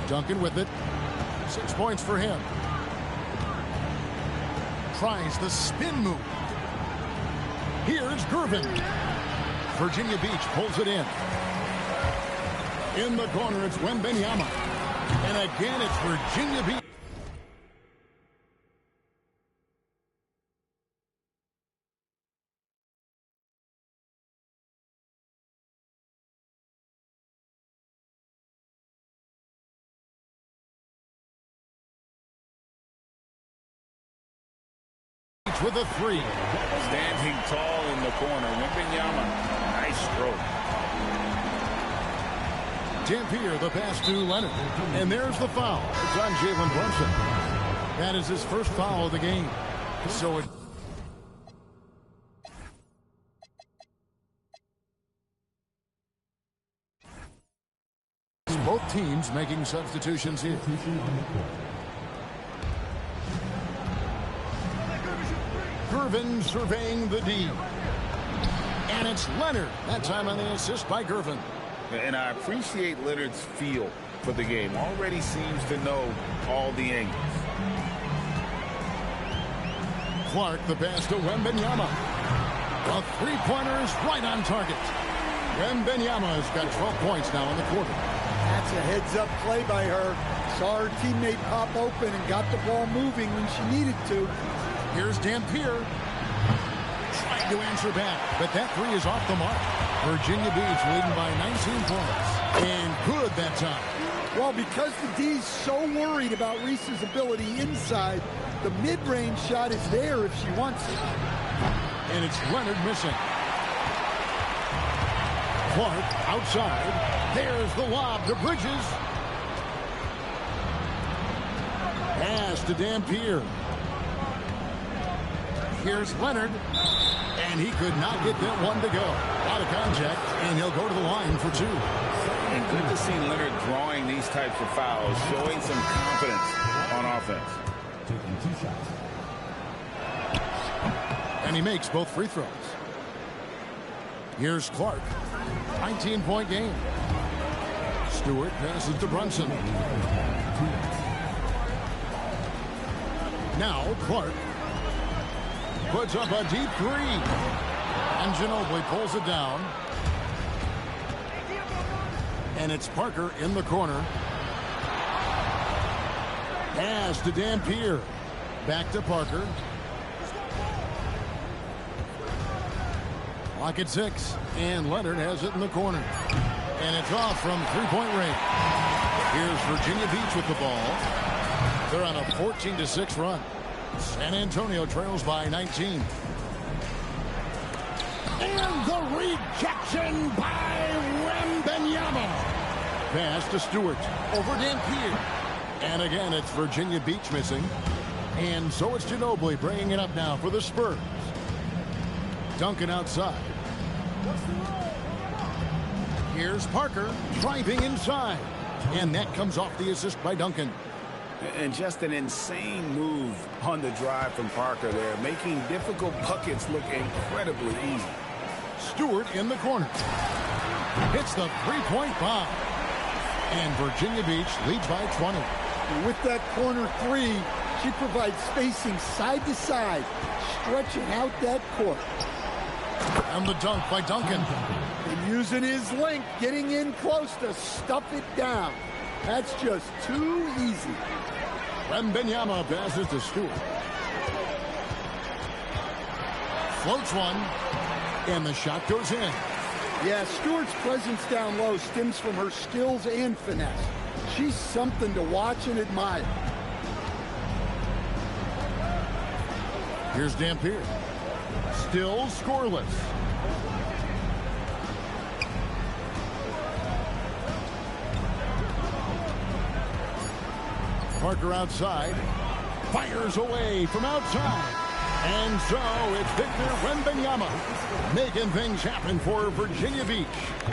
Duncan with it. 6 points for him. Tries the spin move. Here's Gervin. Virginia Beach pulls it in. In the corner, it's Wembanyama. And again, it's Virginia Beach. With a three. Standing tall in the corner. Wembanyama. Nice stroke. Dampier, the pass to Leonard. And there's the foul. It's on Jalen Brunson. That is his first foul of the game. So it teams making substitutions here. Gervin surveying the D. And it's Leonard. That time on the assist by Gervin. And I appreciate Leonard's feel for the game. Already seems to know all the angles. Clark, the pass to Wembanyama. A three-pointer is right on target. Wembanyama has got 12 points now in the quarter. That's a heads-up play by her. Saw her teammate pop open and got the ball moving when she needed to. Here's Dampier. Trying to answer back, but that three is off the mark. Virginia Beach leading by 19 points. And good that time. Well, because the D's so worried about Reese's ability inside, the mid-range shot is there if she wants it. And it's Leonard missing. Clark outside. There's the lob to Bridges. Pass to Dampier. Here's Leonard. And he could not get that one to go. Out of contact, and he'll go to the line for two. And good to see Leonard drawing these types of fouls, showing some confidence on offense. And he makes both free throws. Here's Clark. 19-point game. Stewart passes to Brunson. Now Clark puts up a deep three. And Ginobili pulls it down. And it's Parker in the corner. Pass to Dampier. Back to Parker. Clock at 6. And Leonard has it in the corner. And it's off from three-point range. Here's Virginia Beach with the ball. They're on a 14-6 run. San Antonio trails by 19. And the rejection by Wembanyama. Pass to Stewart. Over Dampier. And again, it's Virginia Beach missing. And so it's Ginobili bringing it up now for the Spurs. Duncan outside. Here's Parker driving inside. And that comes off the assist by Duncan. And just an insane move on the drive from Parker there, making difficult buckets look incredibly easy. Stewart in the corner. Hits the three-point bomb. And Virginia Beach leads by 20. With that corner three, she provides spacing side to side, stretching out that court. And the dunk by Duncan. And using his length, getting in close to stuff it down. That's just too easy. Wembanyama passes to Stewart. Floats one. And the shot goes in. Yeah, Stewart's presence down low stems from her skills and finesse. She's something to watch and admire. Here's Dampier. Still scoreless. Parker outside. Fires away from outside. And so it's Victor Wembanyama making things happen for Virginia Beach.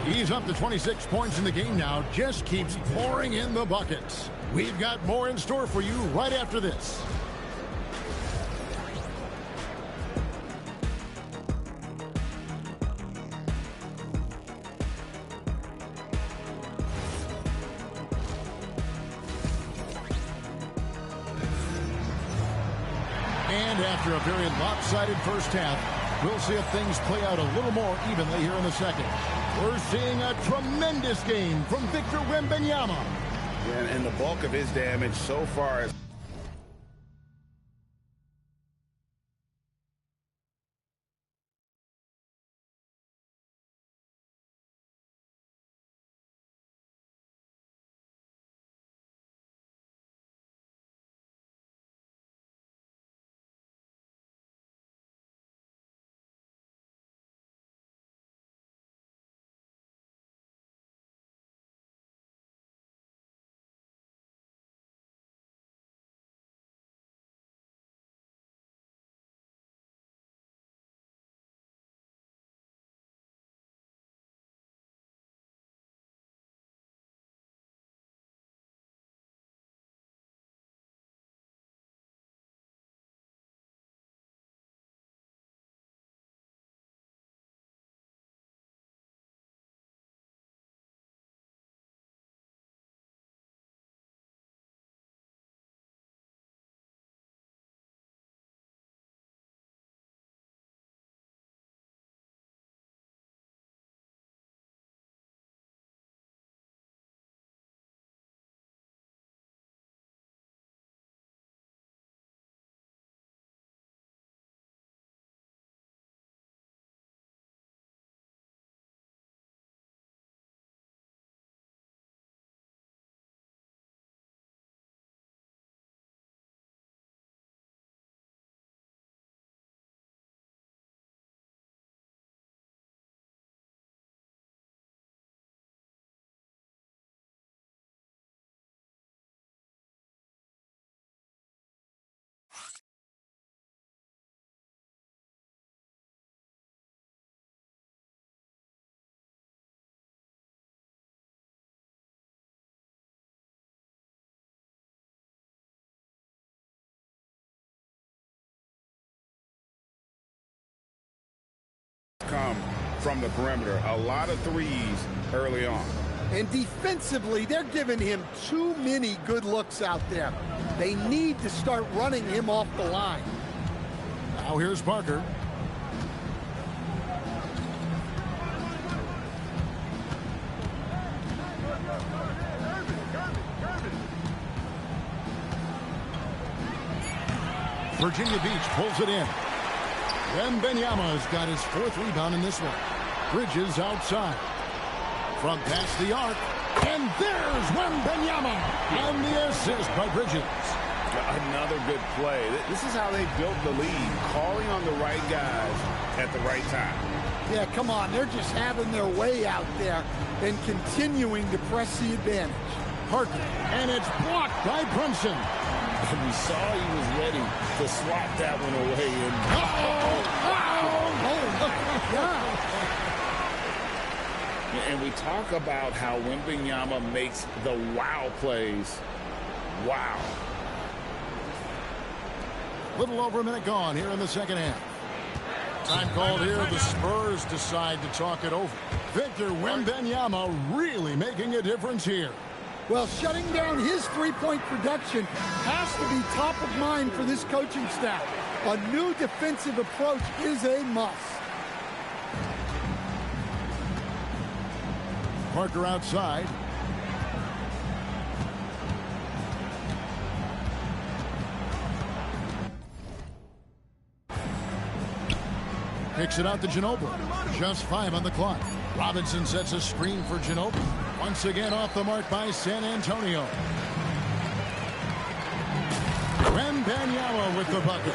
He's up to 26 points in the game now. Just keeps pouring in the buckets. We've got more in store for you right after this. And after a very lopsided first half, we'll see if things play out a little more evenly here in the second. We're seeing a tremendous game from Victor Wembanyama. And the bulk of his damage so far is from the perimeter. A lot of threes early on. And defensively, they're giving him too many good looks out there. They need to start running him off the line. Now here's Parker. Virginia Beach pulls it in. Wembanyama's got his 4th rebound in this one. Bridges outside. From past the arc. And there's Wembanyama. And the assist by Bridges. Another good play. This is how they built the lead. Calling on the right guys at the right time. Yeah, come on. They're just having their way out there and continuing to press the advantage. Parker. And it's blocked by Brunson. And we saw he was ready to swat that one away. And and we talk about how Wembanyama makes the wow plays. Wow. Little over a minute gone here in the second half. Time called here. The Spurs decide to talk it over. Victor Wembanyama really making a difference here. Well, shutting down his three-point production has to be top of mind for this coaching staff. A new defensive approach is a must. Parker outside. Kicks it out to Ginobili. Just 5 on the clock. Robinson sets a screen for Ginobili. Once again off the mark by San Antonio. Wembanyama with the bucket.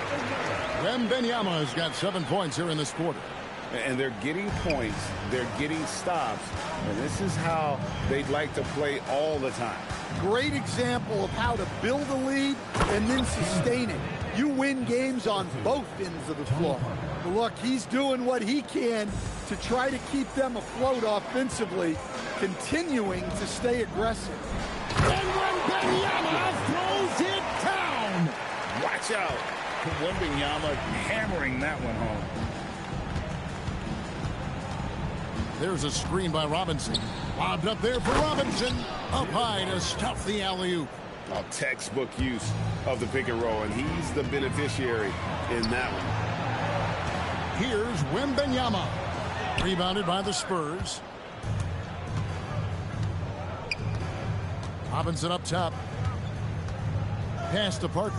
Wembanyama's got 7 points here in this quarter. And they're getting points. They're getting stops. And this is how they'd like to play all the time. Great example of how to build a lead and then sustain it. You win games on both ends of the floor. But look, he's doing what he can to try to keep them afloat offensively, continuing to stay aggressive. And Wembanyama throws it down. Watch out. Wembanyama hammering that one home. There's a screen by Robinson. Lobbed up there for Robinson. Up high to stuff the alley-oop. A textbook use of the pick and roll, and he's the beneficiary in that one. Here's Wembanyama. Rebounded by the Spurs. Robinson up top. Pass to Parker.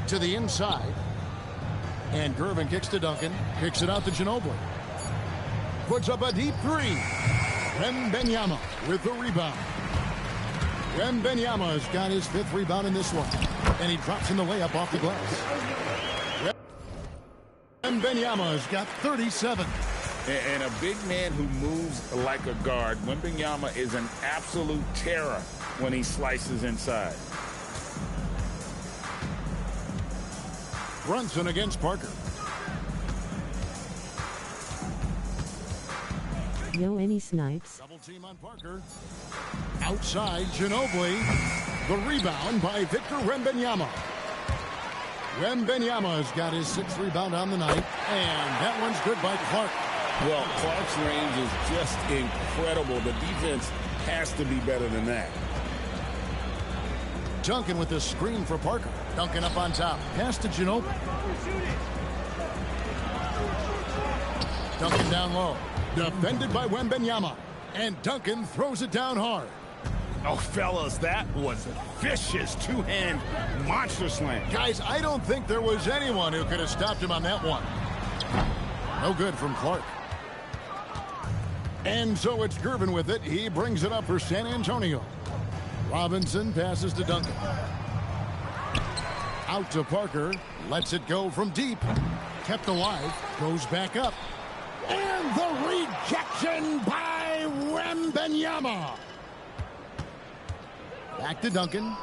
To the inside. And Gervin kicks to Duncan. Kicks it out to Ginobili. Puts up a deep 3. Wembanyama with the rebound. Wembanyama's got his 5th rebound in this one. And he drops in the layup off the glass. Wembanyama's got 37. And a big man who moves like a guard. Wembanyama is an absolute terror when he slices inside. Brunson against Parker. Yo, any snipes? Double team on Parker. Outside, Ginobili. The rebound by Victor Wembanyama. Wembanyama's got his 6th rebound on the night. And that one's good by Clark. Well, Clark's range is just incredible. The defense has to be better than that. Duncan with the screen for Parker. Duncan up on top. Pass to Ginobili. Duncan down low. Defended by Wembanyama. And Duncan throws it down hard. Oh, fellas, that was a vicious two-hand monster slam. Guys, I don't think there was anyone who could have stopped him on that one. No good from Clark. And so it's Gervin with it. He brings it up for San Antonio. Robinson passes to Duncan. Out to Parker. Lets it go from deep. Kept alive. Goes back up. And the rejection by Wembanyama. Back to Duncan.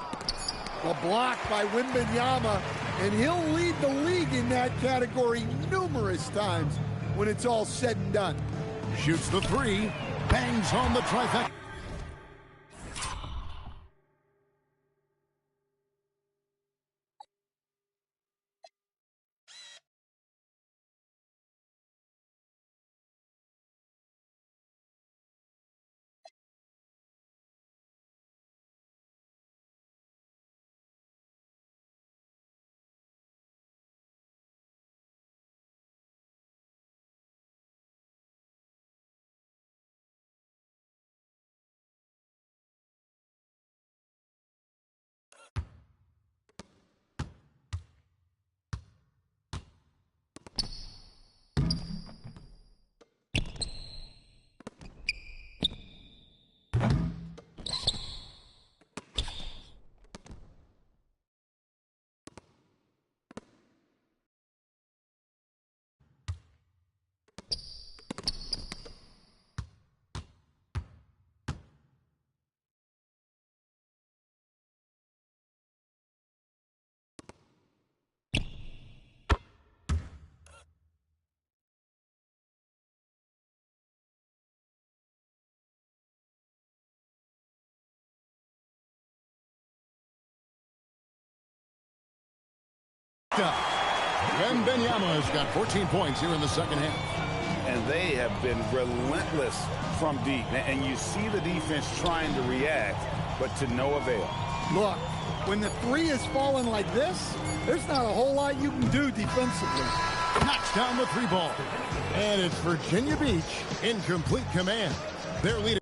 A block by Wembanyama, and he'll lead the league in that category numerous times when it's all said and done. Shoots the 3. Bangs home the trifecta. And Benyama's got 14 points here in the second half. And they have been relentless from deep. And you see the defense trying to react, but to no avail. Look, when the three is falling like this, there's not a whole lot you can do defensively. Knocks down the three ball. And it's Virginia Beach in complete command. They're leading.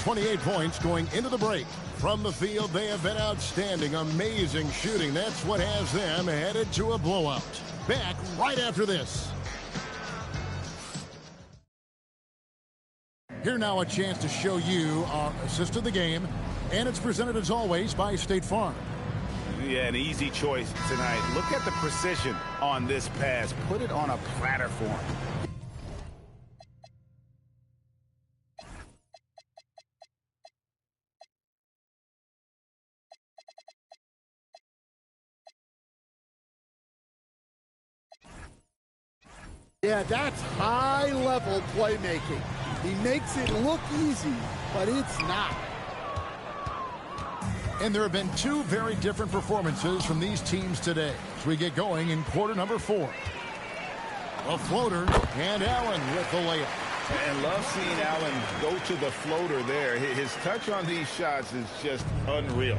.28 points going into the break. From the field, they have been outstanding. Amazing shooting. That's what has them headed to a blowout. Back right after this. Here now a chance to show you our assist of the game. And it's presented as always by State Farm. Yeah, an easy choice tonight. Look at the precision on this pass. Put it on a platter for him. Yeah, that's high-level playmaking. He makes it look easy, but it's not. And there have been two very different performances from these teams today as we get going in quarter number 4. A floater, and Allen with the layup. And love seeing Allen go to the floater there. His touch on these shots is just unreal.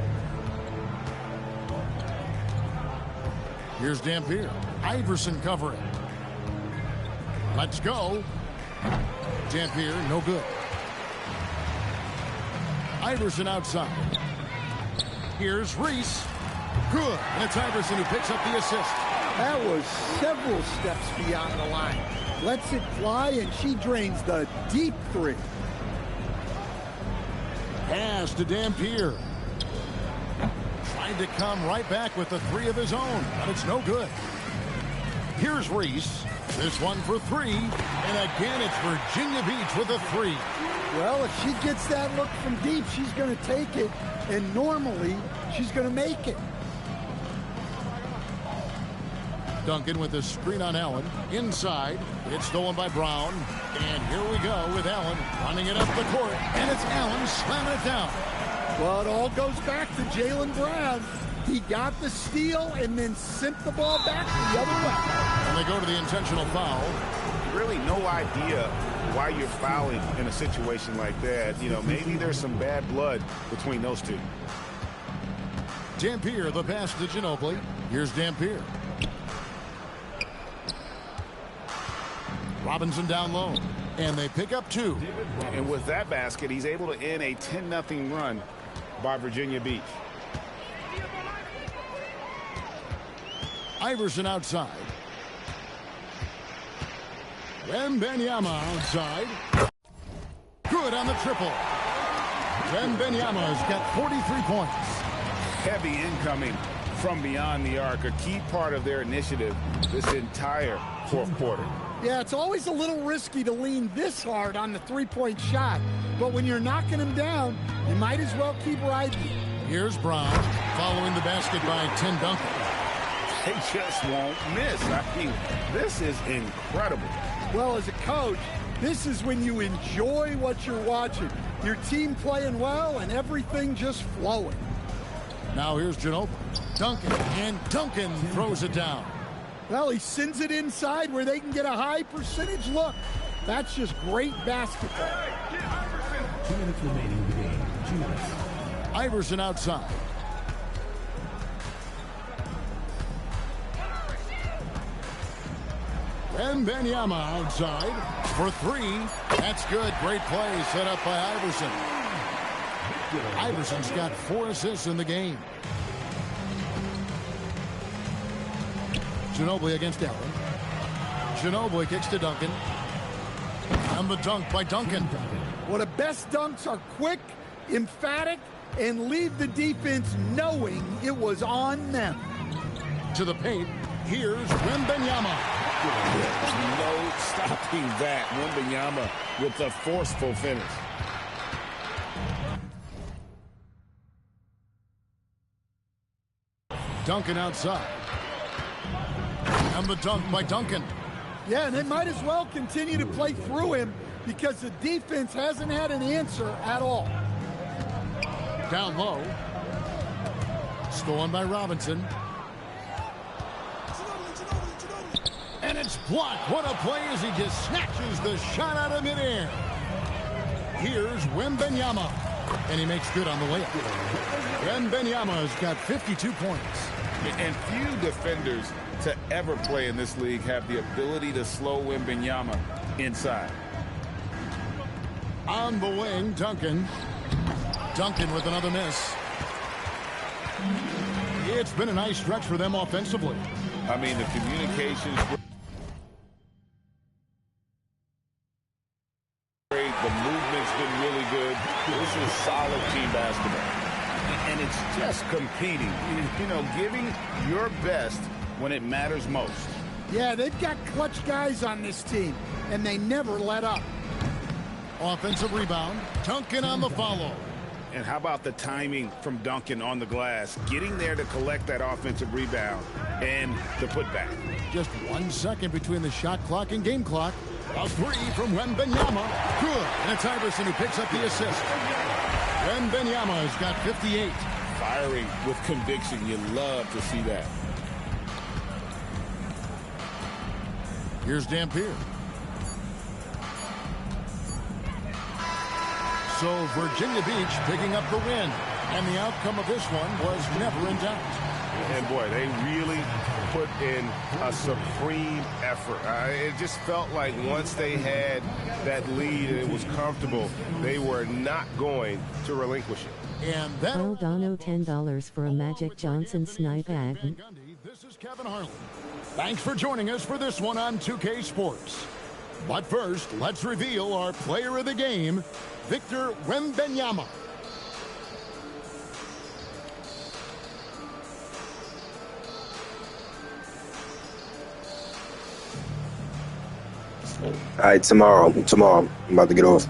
Here's Dampier. Iverson covering. Let's go. Dampier, no good. Iverson outside. Here's Reese. Good. And it's Iverson who picks up the assist. That was several steps beyond the line. Lets it fly, and she drains the deep three. Pass to Dampier. Tried to come right back with the three of his own, but it's no good. Here's Reese. This one for three. And again, it's Virginia Beach with a three. Well, if she gets that look from deep, she's going to take it. And normally, she's going to make it. Duncan with a screen on Allen. Inside. It's stolen by Brown. And here we go with Allen running it up the court. And it's Allen slamming it down. Well, it all goes back to Jaylen Brown. He got the steal and then sent the ball back the other way. And they go to the intentional foul. Really no idea why you're fouling in a situation like that. You know, maybe there's some bad blood between those two. Dampier, the pass to Ginobili. Here's Dampier. Robinson down low. And they pick up two. And with that basket, he's able to end a 10-0 run by Virginia Beach. Iverson outside. Wembanyama outside. Good on the triple. Wembanyama's got 43 points. Heavy incoming from beyond the arc, a key part of their initiative this entire fourth quarter. Yeah, it's always a little risky to lean this hard on the three-point shot. But when you're knocking him down, you might as well keep riding. Here's Brown following the basket by Tim Duncan. They just won't miss. I mean, this is incredible. Well, as a coach, this is when you enjoy what you're watching. Your team playing well and everything just flowing. Now here's Ginobili. Duncan, and Duncan throws it down. Well, he sends it inside where they can get a high percentage look. That's just great basketball. 2 minutes remaining in the game. 2 minutes. Iverson outside. Wembanyama outside for three. That's good. Great play set up by Iverson. Iverson's got 4 assists in the game. Ginobili against Allen. Ginobili kicks to Duncan. And the dunk by Duncan. Well, the best dunks are quick, emphatic, and leave the defense knowing it was on them. To the paint, here's Wembanyama. No stopping that. Wembanyama with a forceful finish. Duncan outside. And the dunk by Duncan. Yeah, and they might as well continue to play through him because the defense hasn't had an answer at all. Down low. Stolen by Robinson. And it's blocked. What a play as he just snatches the shot out of midair. Here's Wembanyama. And he makes good on the layup. Wembanyama's got 52 points. And few defenders to ever play in this league have the ability to slow Wembanyama inside. On the wing, Duncan. Duncan with another miss. It's been a nice stretch for them offensively. I mean, the communications great. The movement's been really good. This is solid team basketball. And it's just competing. You know, giving your best when it matters most. Yeah, they've got clutch guys on this team, and they never let up. Offensive rebound. Duncan on the follow. And how about the timing from Duncan on the glass? Getting there to collect that offensive rebound and the putback. Just 1 second between the shot clock and game clock. A three from Wembanyama. Good. And it's Iverson who picks up the assist. Wembanyama's got 58. Firing with conviction. You love to see that. Here's Dampier. So Virginia Beach picking up the win. And the outcome of this one was never in doubt. And boy, they really put in a supreme effort. It just felt like once they had that lead and it was comfortable, they were not going to relinquish it. And that Dono $10 for a Magic Johnson snipe ad. This is Kevin Harlan. Thanks for joining us for this one on 2K Sports. But first, let's reveal our player of the game, Victor Wembanyama. All right, tomorrow. I'm about to get off.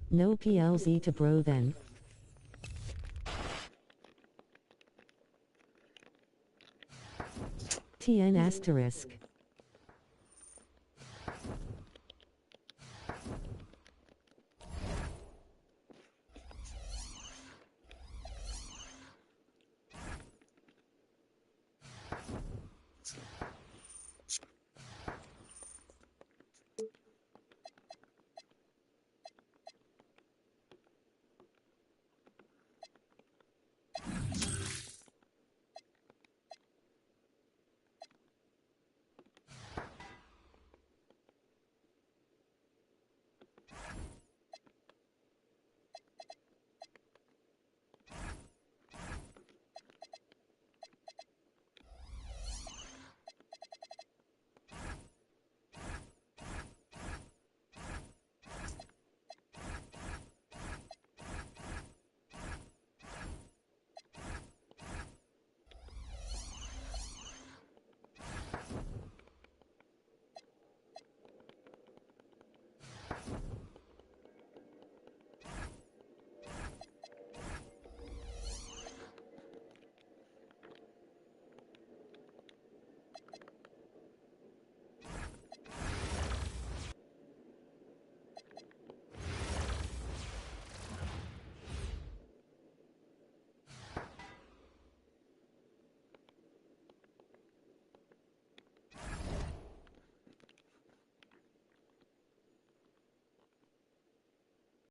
No PLZ to bro then. TN asterisk.